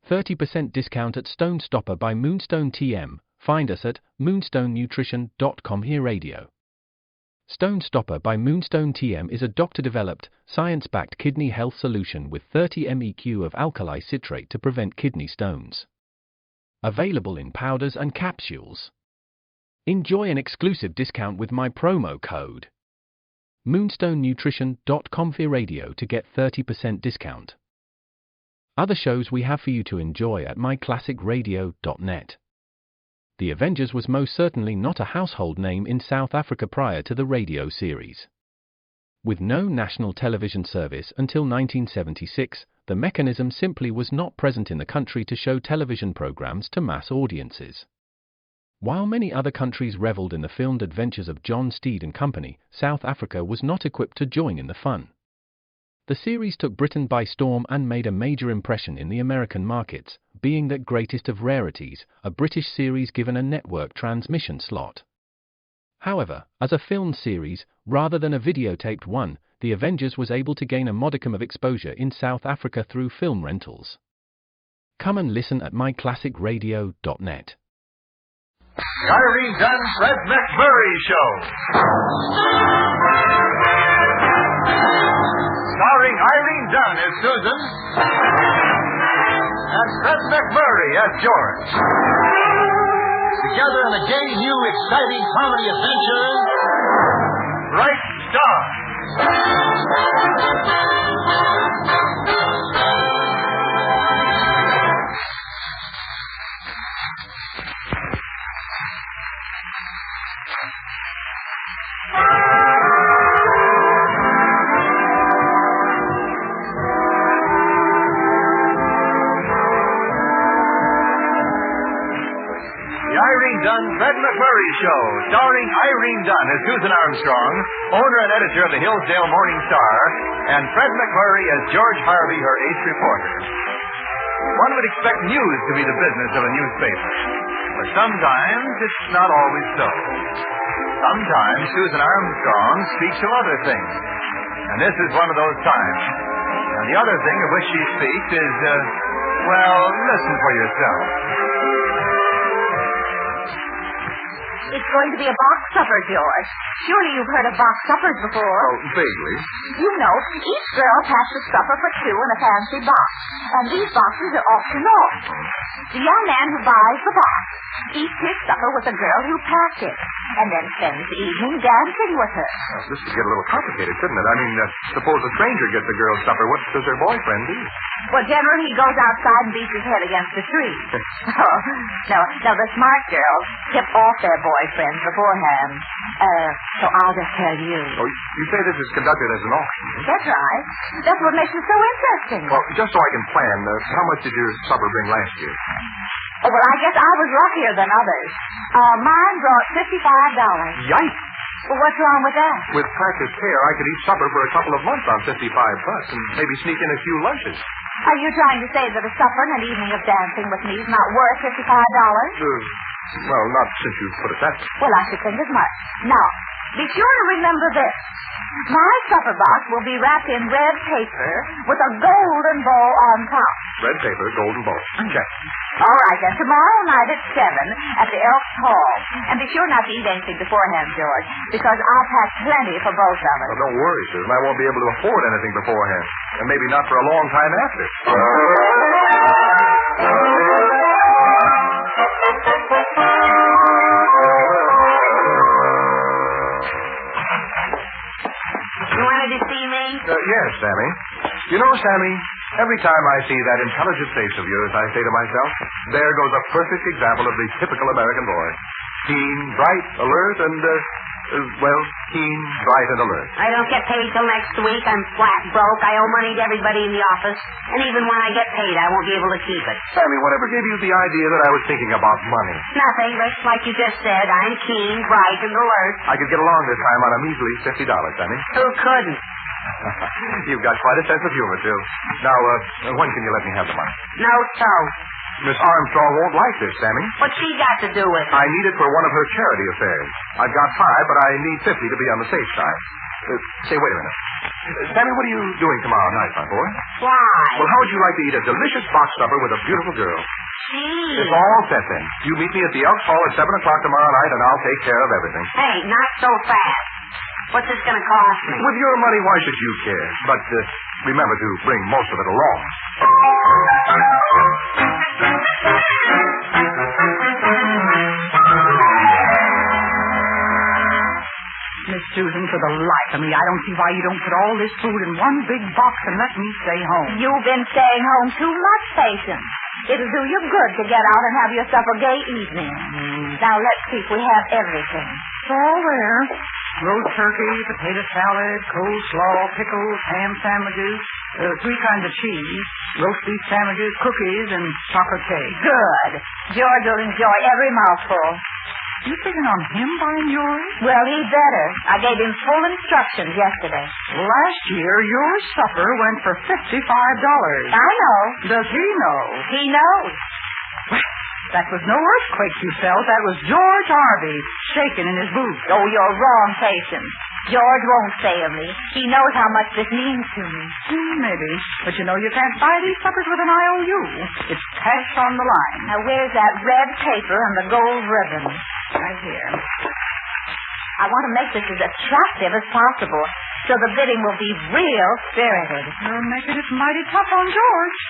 30% discount at Stone Stopper by Moonstone TM. Find us at moonstonenutrition.com. Here Radio. Stone Stopper by Moonstone TM is a doctor-developed, science-backed kidney health solution with 30 MEq of alkali citrate to prevent kidney stones. Available in powders and capsules. Enjoy an exclusive discount with my promo code moonstonenutrition.com. Here Radio to get 30% discount. Other shows we have for you to enjoy at myclassicradio.net. The Avengers was most certainly not a household name in South Africa prior to the radio series. With no national television service until 1976, the mechanism simply was not present in the country to show television programs to mass audiences. While many other countries reveled in the filmed adventures of John Steed and company, South Africa was not equipped to join in the fun. The series took Britain by storm and made a major impression in the American markets, being that greatest of rarities, a British series given a network transmission slot. However, as a filmed series, rather than a videotaped one, The Avengers was able to gain a modicum of exposure in South Africa through film rentals. Come and listen at myclassicradio.net. Irene Dunne-Fred MacMurray Show. Starring Irene Dunne as Susan and Fred MacMurray as George. Together in a gay, new, exciting comedy adventure, Bright Star. Dunne-Fred MacMurray Show, starring Irene Dunne as Susan Armstrong, owner and editor of the Hillsdale Morning Star, and Fred MacMurray as George Harvey, her ace reporter. One would expect news to be the business of a newspaper, but sometimes it's not always so. Sometimes Susan Armstrong speaks of other things, and this is one of those times. And the other thing of which she speaks is, well, listen for yourself. It's going to be a box supper, George. Surely you've heard of box suppers before. Oh, vaguely. You know, each girl packs a supper for two in a fancy box. And these boxes are auctioned off. The young man who buys the box eats his supper with the girl who packed it, and then spends the evening dancing with her. Well, this could get a little complicated, couldn't it? I mean, suppose a stranger gets a girl's supper. What does her boyfriend do? Well, generally he goes outside and beats his head against a tree. Oh, no, the smart girls tip off their boyfriends beforehand. So I'll just tell you. Oh, you say this is conducted as an auction? That's right. That's what makes it so interesting. Well, just so I can plan, how much did your supper bring last year? Oh, well, I guess I was luckier than others. Mine brought $55. Yikes! Well, what's wrong with that? With practiced care, I could eat supper for a couple of months on $55 and maybe sneak in a few lunches. Are you trying to say that a supper and an evening of dancing with me is not worth $55? Well, not since you put it that way. Well, I should think as much. Now, be sure to remember this. My supper box will be wrapped in red paper with a golden bow on top. Red paper, golden bow. Check. All right, then. Tomorrow night at 7 at the Elks Hall. And be sure not to eat anything beforehand, George, because I'll pack plenty for both of us. Well, don't worry, Susan. I won't be able to afford anything beforehand. And maybe not for a long time after. You wanted to see me? Yes, Sammy. You know, Sammy, every time I see that intelligent face of yours, I say to myself, there goes a perfect example of the typical American boy. Keen, bright, alert, and, keen, bright, and alert. I don't get paid till next week. I'm flat broke. I owe money to everybody in the office. And even when I get paid, I won't be able to keep it. Sammy, whatever gave you the idea that I was thinking about money? Nothing, but like you just said, I'm keen, bright, and alert. I could get along this time on a measly $50, Sammy. Who couldn't? You've got quite a sense of humor, too. Now, when can you let me have the money? No, so. Miss Armstrong won't like this, Sammy. What's she got to do with it? I need it for one of her charity affairs. I've got 5, but I need 50 to be on the safe side. Say, wait a minute. Sammy, what are you doing tomorrow night, my boy? Why? Well, how would you like to eat a delicious box supper with a beautiful girl? Gee. It's all set then. You meet me at the Elks Hall at 7 o'clock tomorrow night, and I'll take care of everything. Hey, not so fast. What's this going to cost me? With your money, why should you care? But remember to bring most of it along. Miss Susan, for the life of me, I don't see why you don't put all this food in one big box and let me stay home. You've been staying home too much, Patience. It'll do you good to get out and have yourself a gay evening. Now, let's see if we have everything. It's all there. Roast turkey, potato salad, coleslaw, pickles, ham sandwiches, 3 kinds of cheese, roast beef sandwiches, cookies, and chocolate cake. Good. George will enjoy every mouthful. You figuring on him buying yours? Well, he better. I gave him full instructions yesterday. Last year, your supper went for $55. I know. Does he know? He knows. That was no earthquake you felt. That was George Harvey shaking in his boots. Oh, you're wrong, Patience. George won't fail me. He knows how much this means to me. Maybe. But you know you can't buy these suppers with an IOU. It's cash on the line. Now, where's that red paper and the gold ribbon? Right here. I want to make this as attractive as possible, so the bidding will be real spirited. You're making it mighty tough on George.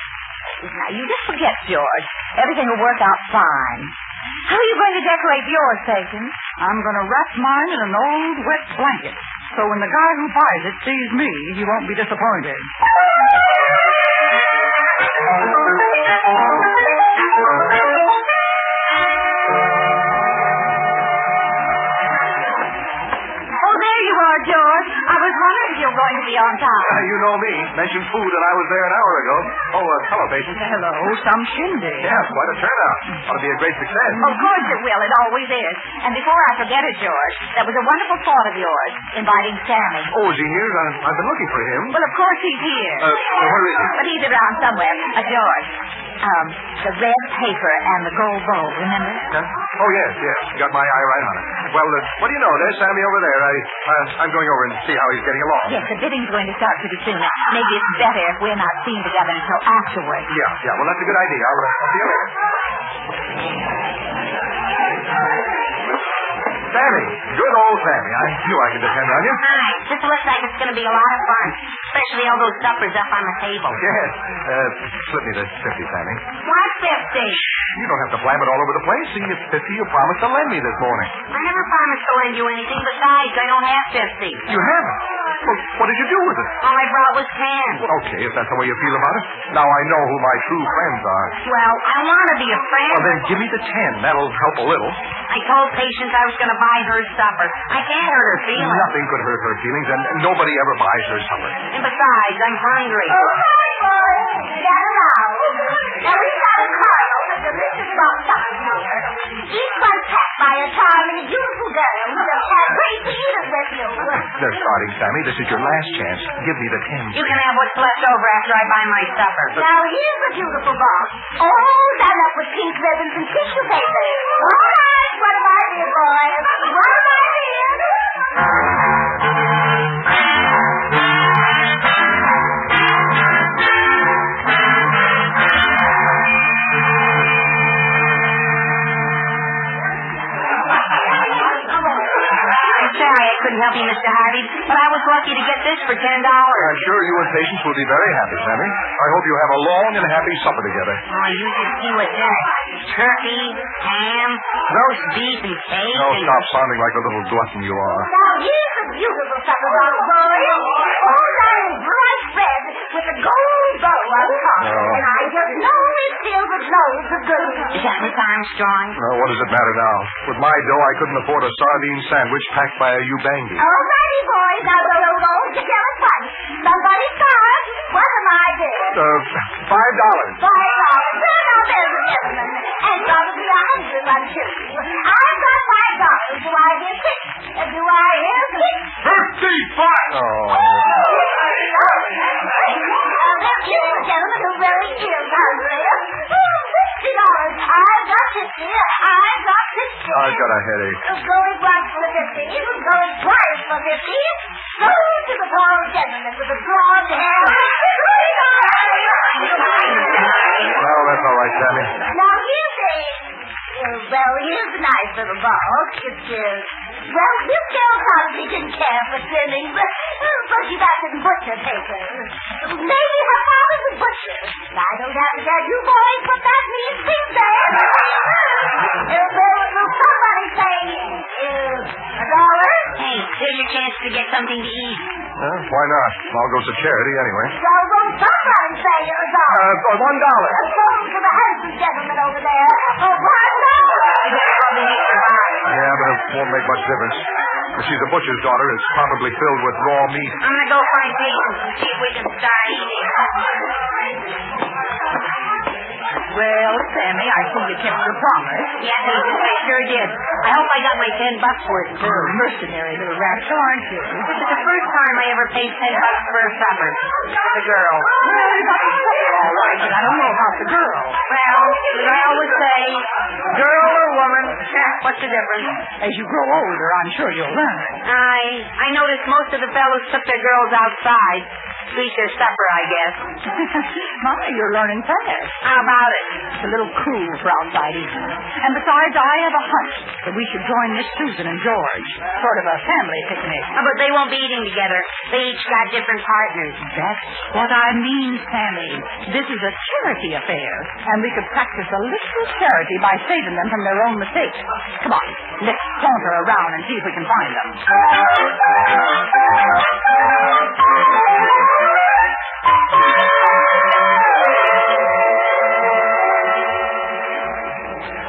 Now, you just forget George. Everything will work out fine. How are you going to decorate yours, Patience? I'm going to wrap mine in an old wet blanket, so when the guy who buys it sees me, he won't be disappointed. Oh, there you are, George. I was wondering if you were going to be on time. You know me. Mentioned food, and I was there an hour ago. Oh, hello, Patience. Hello, some shindig. Yeah, quite a turnout. Ought to be a great success. Of course it will. It always is. And before I forget it, George, that was a wonderful thought of yours, inviting Sammy. Oh, is he here? I've been looking for him. Well, of course he's here. Where is he? But he's around somewhere. George, the red paper and the gold bowl, remember? Huh? Oh, yes. Got my eye right on it. Well, what do you know? There's Sammy over there. I'm going over and see how he's getting along. Yes, the bidding's going to start pretty soon. Maybe it's better if we're not seen together until afterwards. Yeah. Well, that's a good idea. I'll see you later. Sammy. Good old Sammy. I knew I could depend on you. Hi. This looks like it's going to be a lot of fun, especially all those suppers up on the table. Yes. Slip me the 50, Sammy. Why 50? You don't have to blab it all over the place. See, it's 50 you promised to lend me this morning. I never promised to lend you anything. Besides, I don't have 50. You haven't? Well, what did you do with it? All I brought was 10. Okay, if that's the way you feel about it. Now I know who my true friends are. Well, I want to be a friend. Well, then give me the 10. That'll help a little. I told Patience I was going to buy her supper. I can't hurt her feelings. Nothing could hurt her feelings, and nobody ever buys her supper. And besides, I'm hungry. Oh, hi, boys. Gather round. Now, we've got a carload of delicious box suppers here. Each one packed by a charming, beautiful girl who will have great to eat it with you. They're starting, Sammy. This is your last chance. Give me the 10. You can have what's left over after I buy my supper. Now, here's the beautiful box. All done up with pink ribbons and tissue paper. All right, what am I doing, boys? What am I doing? Sorry I couldn't help you, Mr. Harvey, but I was lucky to get this for $10. I'm sure you and Patience will be very happy, Sammy. I hope you have a long and happy supper together. Oh, you should see what's in it. Turkey, ham, roast beef, and cake. Oh, stop sounding like the little glutton you are. Now, here's the beautiful supper box, boys. All done in bright red with a gold bow on top. Oh. And I just know it's filled with loads of goodies. Is that Miss Armstrong? Well, what does it matter now? With my dough, I couldn't afford a sardine sandwich packed by a Ubangi. All righty, boys. Now, go to tell us what. Somebody starts. What am I doing? $5. $5. Well, now, there's a gentleman. And probably 100, I'm sure. I've got $5. Do I get 6? Do I hear 6? 55! Oh. There is a gentleman who really is hungry. $50. I've got 50. I've got 50. I've got a headache. Going once for 50. Going twice for 50. So 50. to the tall gentleman with the blonde hair. Well, that's all right, Sammy. Now, here's here's a nice little box. It's, Hillsdale Cottage didn't care for trimming, but she back in butcher paper. Maybe her father's a butcher. I don't have to tell you boys what that means these days. Will somebody say, $1? Hey, here's your chance to get something to eat. Why not? I'll go to charity anyway. Well, won't somebody say $1? For $1. Phone for the handsome gentleman over there. $1. Yeah, but it won't make much difference. She's a butcher's daughter. It's probably filled with raw meat. I'm going to go find Patience and see if we can start eating. Well, Sammy, I see you kept your promise. Yeah, Patience, I sure did. I hope I got my $10 worth, too. Mercenary little rascal, aren't you? This is the first time I ever paid $10 for a supper. The girl. Well, you got to say it all right, but I don't know about the girl. Well, as I always say, girl or woman, what's the difference? As you grow older, I'm sure you'll learn. I noticed most of the fellows took their girls outside. To eat their supper, I guess. My, you're learning fast. How about it? It's a little cool for outside eating. And besides, I have a hunch that we should join Miss Susan and George. Sort of a family picnic. Oh, but they won't be eating together. They each got different partners. That's what I mean, Sammy. This is a charity affair, and we could practice a little charity by saving them from their own mistakes. Come on, let's saunter around and see if we can find them.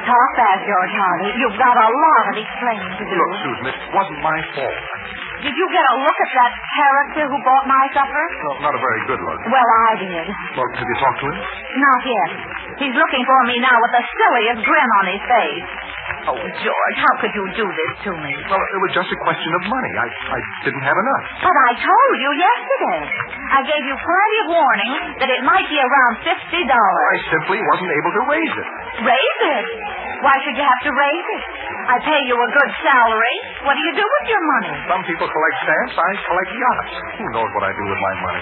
Talk fast, George Harvey. You've got a lot of explaining to do. Look, Susan, it wasn't my fault. Did you get a look at that character who bought my supper? Well, not a very good look. Well, I did. Well, have you talked to him? Not yet. He's looking for me now with the silliest grin on his face. Oh, George, how could you do this to me? Well, it was just a question of money. I didn't have enough. But I told you yesterday. I gave you plenty of warning that it might be around $50. I simply wasn't able to raise it. Raise it? Why should you have to raise it? I pay you a good salary. What do you do with your money? Some people collect stamps. I collect yachts. Who knows what I do with my money?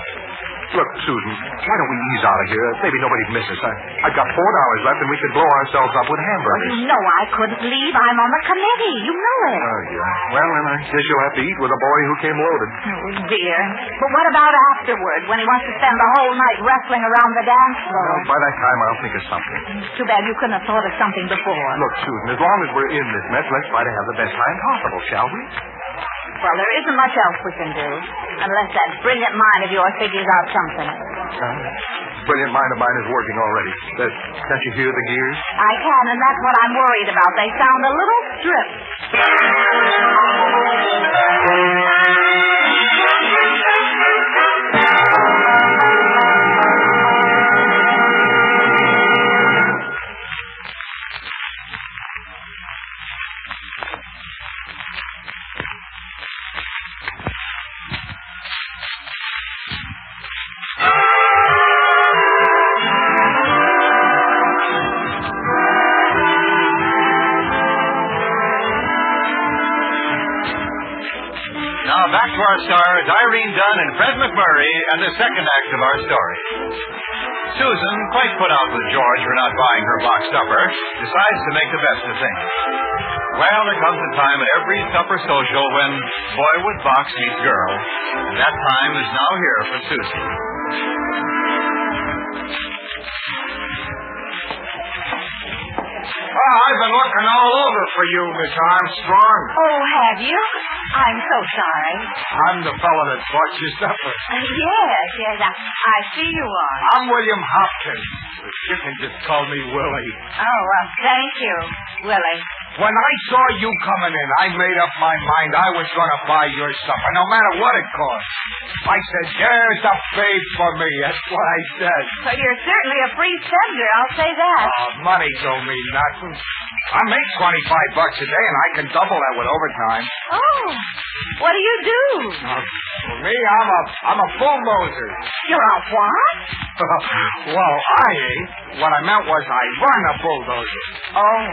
Look, Susan, why don't we ease out of here? Maybe nobody'd miss us. I've got $4 left, and we could blow ourselves up with hamburgers. Well, you know I couldn't leave. I'm on the committee. You know it. Oh, yeah. Well, then I guess you'll have to eat with a boy who came loaded. Oh, dear. But what about afterward, when he wants to spend the whole night wrestling around the dance floor? Well, by that time, I'll think of something. Too bad you couldn't have thought of something before. Look, Susan, as long as we're in this mess, let's try to have the best time possible, shall we? Well, there isn't much else we can do, unless that brilliant mind of yours figures out something. Brilliant mind of mine is working already. Can't you hear the gears? I can, and that's what I'm worried about. They sound a little stripped. Now back to our stars, Irene Dunne-Fred MacMurray, and the second act of our story. Susan, quite put out with George for not buying her box supper, decides to make the best of things. Well, there comes a time at every supper social when boy with box meets girl, and that time is now here for Susan. Oh, I've been looking all over for you, Miss Armstrong. Oh, have you? I'm so sorry. I'm the fellow that bought your supper. Yes, I see you are. I'm William Hopkins. The chicken just called me Willie. Oh, well, thank you, Willie. When I saw you coming in, I made up my mind I was going to buy your supper, no matter what it cost. I said, there's a babe for me. That's what I said. Well, you're certainly a free spender, I'll say that. Oh, money don't mean nothing. I make $25 a day, and I can double that with overtime. Oh, what do you do? For me, I'm a bulldozer. You're a what? Well, I ain't. What I meant was I run a bulldozer. Oh.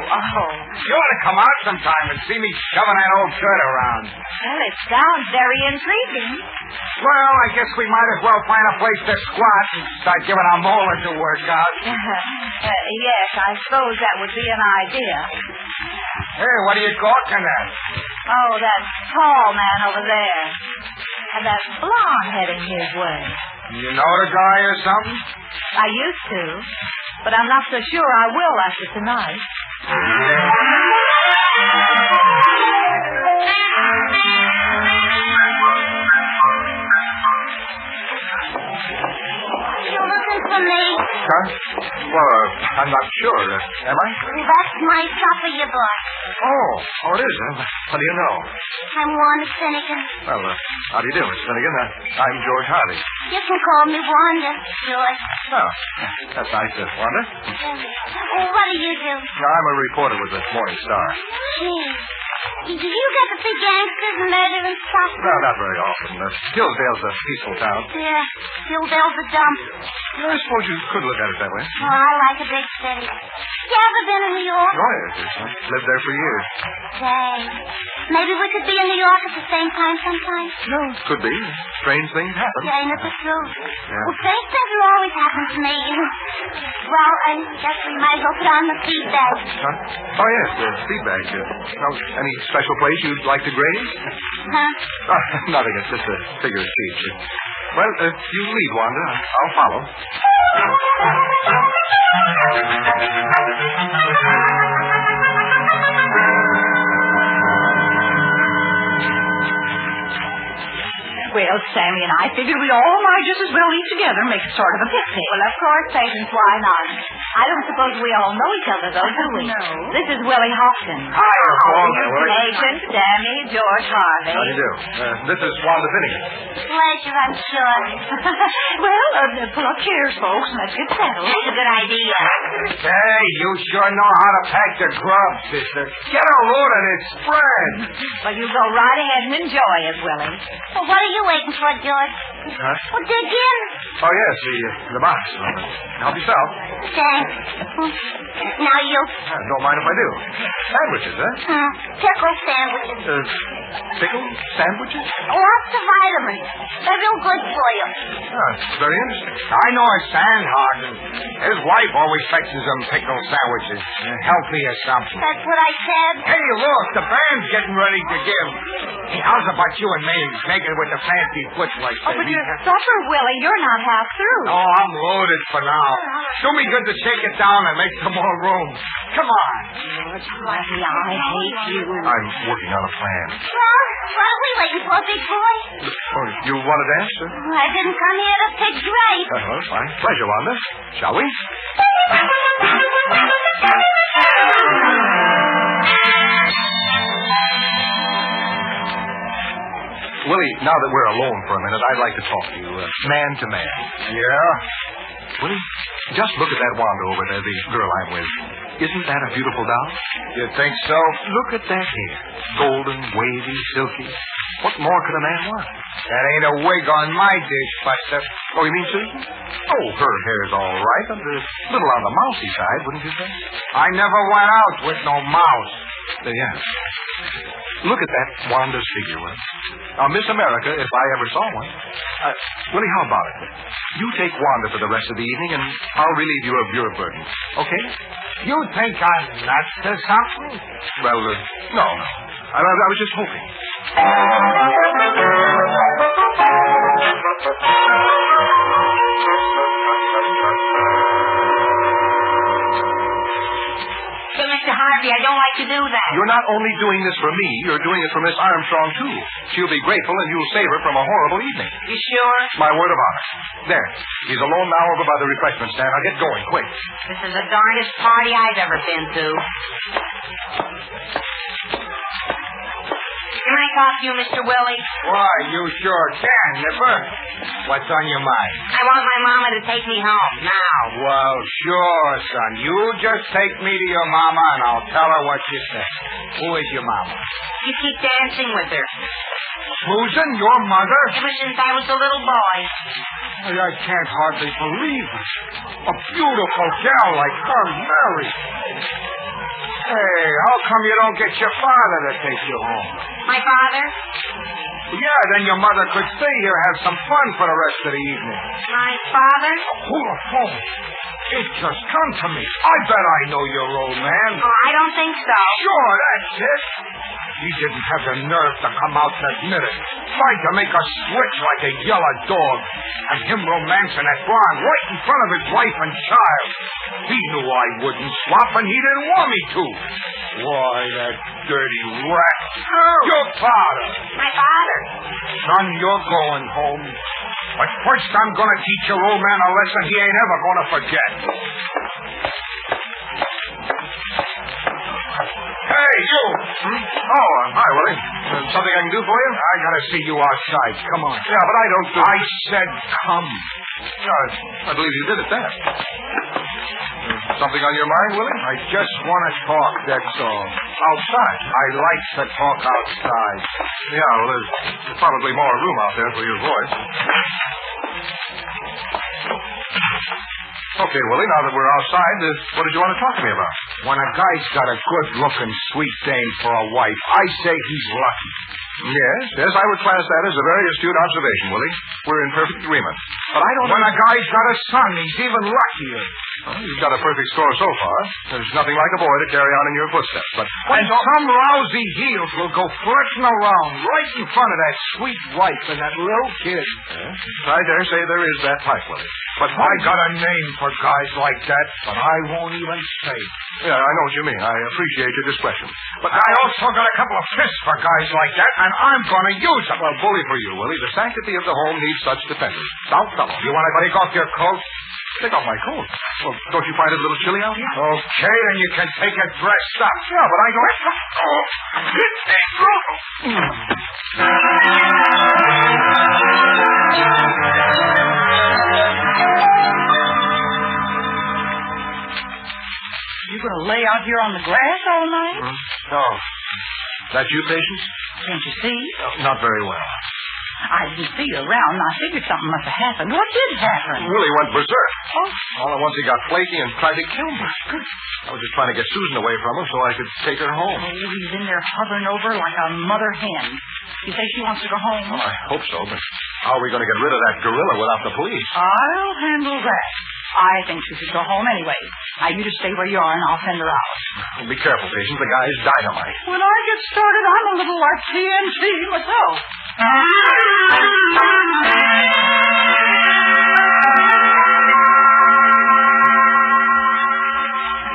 You ought to come out sometime and see me shoving that old dirt around. Well, it sounds very intriguing. Well, I guess we might as well find a place to squat and start giving our molars a workout. Yes, I suppose that would be an idea. Hey, what are you gawking at? Oh, that tall man over there. And that blonde heading his way. You know the guy or something? I used to, but I'm not so sure I will after tonight. You looking for me? Huh? Well, I'm not sure. Am I? That's my supper you bought. Oh, it is. How do you know? I'm Wanda Finnegan. Well, how do you do, Miss Finnegan? I'm George Harvey. You can call me Wanda, George. Oh, that's nice, Wanda. What do you do? I'm a reporter with the Morning Star. Gee. Do you get to see gangsters and murder and stuff? No, not very often. Hillsdale's a peaceful town. Yeah, Hillsdale's a dump. I suppose you could look at it that way. Oh, I like a big city. You ever been in New York? Oh, yes. I lived there for years. Say, maybe we could be in New York at the same time sometime. No, could be. Strange things happen. Yeah, ain't it the truth? Yeah. Well, strange things will always happen to me. Well, I guess we might as well put on the feed bag. Huh? Oh, yes, the feed bag. Any special place you'd like to graze? Huh? Nothing. It's just a figure of speech. Well, you lead, Wanda. I'll follow. Well, Sammy and I figured we all might just as well eat together and make a sort of a picnic. Well, of course, Patience, why not? I don't suppose we all know each other, though, do we? No. This is Willie Hopkins. Hi, Wanda. Patience, Sammy, George Harvey. How do you do? This is Wanda Finnegan. Pleasure, I'm sure. Well, pull up chairs, folks, and let's get settled. That's a good idea. Hey, you sure know how to pack the grub, sister. Get a load of this spread. Well, you go right ahead and enjoy it, Willie. Well, what are you waiting for, George? Huh? Well, dig in. Oh, yes, the box. Help yourself. Thanks. Now you. Don't mind if I do. Sandwiches, huh? Pickle sandwiches. Pickle sandwiches? Lots of vitamins. They're real good for you. It's very interesting. I know a Sandhagen. His wife always fixes them pickle sandwiches. Healthy or something. That's what I said. Hey, look, the band's getting ready to give. Hey, how's about you and me? Make it with the fancy foot like Oh, that. but your supper, Willie, you're not half through. Oh, I'm loaded for now. Do me good to shake it down and make some more room. Come on. George Harvey, I hate you. I'm working on a plan. Well, what are we waiting for, big boy? Oh, you want to dance, sir? I didn't come here to pick grapes. Well, fine. Pleasure, Wanda. Shall we? Willie, now that we're alone for a minute, I'd like to talk to you, man to man. Yeah? Willie, just look at that Wanda over there, the girl I'm with. Isn't that a beautiful doll? You think so? Look at that hair. Golden, wavy, silky. What more could a man want? That ain't a wig on my dish, Buster. Oh, you mean Susan? Oh, her hair's all right, but a little on the mousy side, wouldn't you say? I never went out with no mouse. Yeah. Look at that Wanda's figure, Willie. Now, Miss America, if I ever saw one. Willie, how about it? You take Wanda for the rest of the evening, and I'll relieve you of your burden. Okay? You think I'm nuts or something? Well, no. I was just hoping. Hey, Mr. Harvey, I don't like to do that. You're not only doing this for me, you're doing it for Miss Armstrong, too. She'll be grateful, and you'll save her from a horrible evening. You sure? My word of honor. There. He's alone now over by the refreshment stand. Now get going, quick. This is the darndest party I've ever been to. Can I talk to you, Mr. Willie? Why, you sure can, Nipper. What's on your mind? I want my mama to take me home, now. Well, sure, son. You just take me to your mama, and I'll tell her what you say. Who is your mama? You keep dancing with her. Susan, your mother? Ever since I was a little boy. I can't hardly believe it. A beautiful gal like her married. Hey, how come you don't get your father to take you home? My father? Yeah, then your mother could stay here and have some fun for the rest of the evening. My father? Hold the phone. It just come to me. I bet I know your old man. Oh, I don't think so. Sure, that's it. He didn't have the nerve to come out and admit it. Tried to make us switch like a yellow dog. And him romancing that blonde right in front of his wife and child. He knew I wouldn't swap, and he didn't want me to. Why, that dirty rat. Your father. My father? Son, you're going home. But first I'm going to teach your old man a lesson he ain't ever going to forget. Hey, you! Oh, hi, Willie. Something I can do for you? I got to see you outside. Come on. Yeah, but I don't do... I said come. I believe you did it then. Something on your mind, Willie? I just want to talk, that's all. Outside? I like to talk outside. Yeah, well, there's probably more room out there for your voice. Okay, Willie, now that we're outside, what did you want to talk to me about? When a guy's got a good-looking sweet dame for a wife, I say he's lucky. Yes, I would class that as a very astute observation, Willie. We're in perfect agreement. But I don't... When a guy's got a son, he's even luckier. Well, you've got a perfect score so far. There's nothing like a boy to carry on in your footsteps, but... When some lousy heels will go flirting around right in front of that sweet wife and that little kid. Yes, I dare say there is that type, Willie. But I got a name for guys like that, but I won't even say it. Yeah, I know what you mean. I appreciate your discretion. But I also got a couple of fists for guys like that, and I'm going to use them. Well, bully for you, Willie. The sanctity of the home needs such defenders. Stout fellow. You want to take off your coat? Take off my coat? Well, don't you find it a little chilly out here? Okay, then you can take it dressed up. Yeah, but I don't... You going to lay out here on the grass all night? Oh. That you, Patience? Can't you see? Not very well. I didn't see you around, and I figured something must have happened. What did happen? Willie went berserk. Oh. All at once he got flaky and tried to kill me. I was just trying to get Susan away from him so I could take her home. Oh, he's in there hovering over like a mother hen. You say she wants to go home? Well, I hope so, but how are we going to get rid of that gorilla without the police? I'll handle that. I think she should go home anyway. Now, you just stay where you are, and I'll send her out. Well, be careful, Patience. The guy's dynamite. When I get started, I'm a little like TNT myself.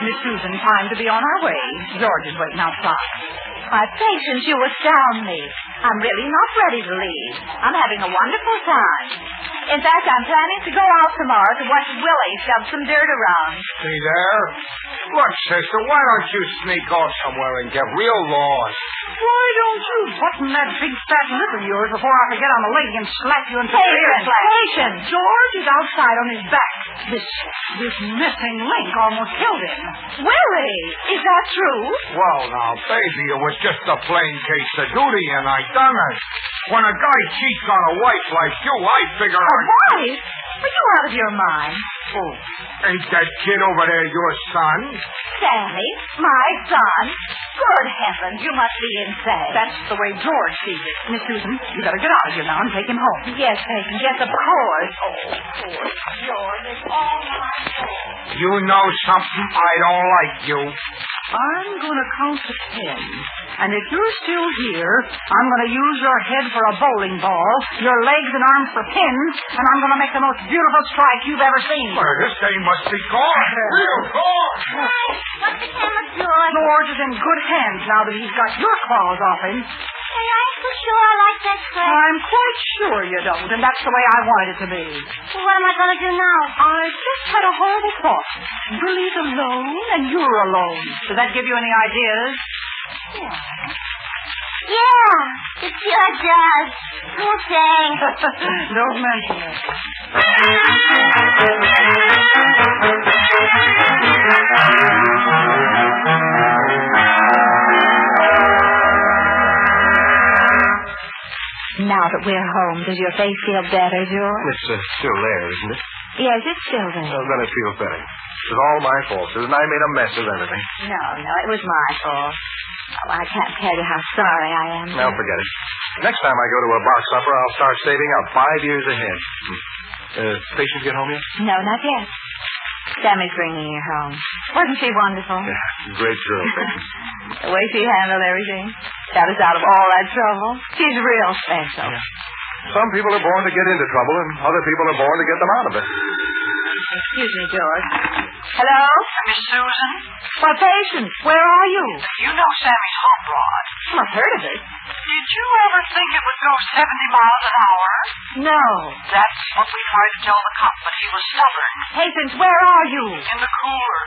Miss Susan, time to be on our way. George is waiting outside. My Patience, you astound me. I'm really not ready to leave. I'm having a wonderful time. In fact, I'm planning to go out tomorrow to watch Willie shove some dirt around. See there? Look, sister, why don't you sneak off somewhere and get real lost? Why don't you button that big fat lip of yours before I forget I'm a lady and slap you in the ears? Patience! George is outside on his back. This missing link almost killed him. Willie, is that true? Well, now, baby, it was just a plain case of duty, and I done it. When a guy cheats on a wife like you, I figure... A wife? Are you out of your mind? Oh, ain't that kid over there your son? Sammy, my son? Good heavens, you must be insane. That's the way George sees it. Miss Susan, you better get out of here now and take him home. Yes, Patience, yes, of course. Oh, poor George, it's all my fault. You know something? I don't like you. I'm going to count to 10. And if you're still here, I'm going to use your head for a bowling ball, your legs and arms for pins, and I'm going to make the most beautiful strike you've ever seen. Well, this thing must be gone. Real gone. Hi. What's the time of George? George is in good hands now that he's got your claws off him. Hey, aren't you sure I like that dress? I'm quite sure you don't, and that's the way I wanted it to be. Well, what am I going to do now? I just had a horrible thought. Willie's alone, and you're alone. Does that give you any ideas? Yeah. Yeah, it sure does. Poor thing. Don't mention it. Now that we're home, does your face feel better, George? It's still there, isn't it? Yes, it's still there. Well, then it feels better. It was all my fault, Susan. I made a mess of everything. No, it was my fault. Oh, I can't tell you how sorry I am. Now, forget it. Next time I go to a box supper, I'll start saving up 5 years ahead. Patience get home yet? No, not yet. Sammy's bringing her home. Wasn't she wonderful? Yeah, great girl, Patience. The way she handled everything. Got us out of all that trouble. She's real special. Yeah. Some people are born to get into trouble, and other people are born to get them out of it. Excuse me, George. Hello? Miss Susan? Why, Patience, where are you? You know Sammy's hot rod. I've heard of it. Did you ever think it would go 70 miles an hour? No. That's what we tried to tell the cop, but he was stubborn. Patience, where are you? In the cooler.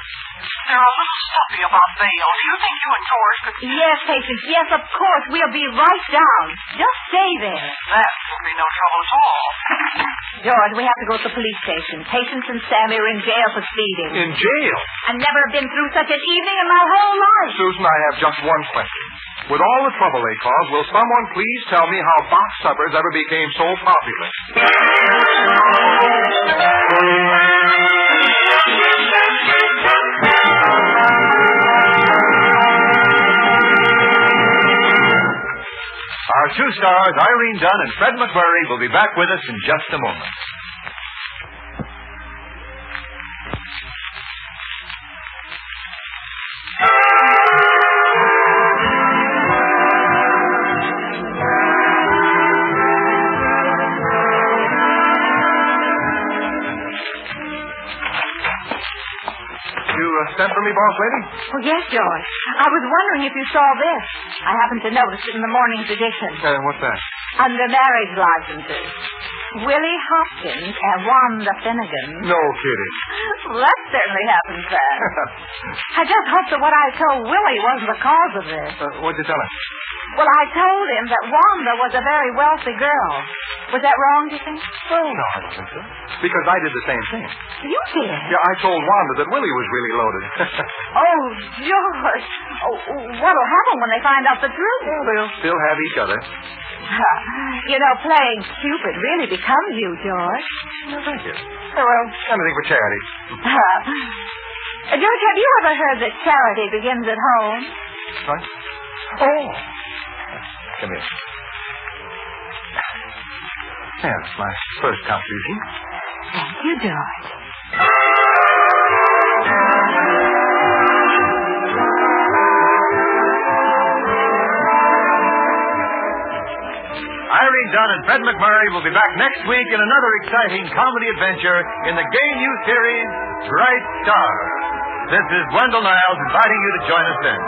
They're a little stuffy about bail. Do you think you and George could... Yes, Patience, yes, of course. We'll be right down. Just stay there. That will be no trouble at all. George, we have to go to the police station. Patience and Sammy are in jail for speeding. In jail? I never have been through such an evening in my whole life. Susan, I have just one question. With all the trouble they caused, will someone please tell me how box suppers ever became so popular? Our two stars, Irene Dunne and Fred MacMurray, will be back with us in just a moment. Sent for me, boss lady? Oh, yes, George. I was wondering if you saw this. I happened to notice it in the morning's edition. What's that? Under marriage licenses. Willie Hopkins and Wanda Finnegan. No kidding. Well, that certainly happens fast. I just hope that what I told Willie wasn't the cause of this. What'd you tell him? Well, I told him that Wanda was a very wealthy girl. Was that wrong, do you think? Oh, no, I don't think so. Because I did the same thing. You did? Yeah, I told Wanda that Willie was really loaded. Oh, George. Oh, what'll happen when they find out the truth? Well, they'll still have each other. You know, playing stupid really becomes you, George. No, thank you. Oh, well, anything for charity. George, have you ever heard that charity begins at home? What? Oh. Come here. Yeah, that's my first contribution. Thank you, George. Irene Dunne and Fred MacMurray will be back next week in another exciting comedy adventure in the gay new series, Bright Star. This is Wendell Niles inviting you to join us then.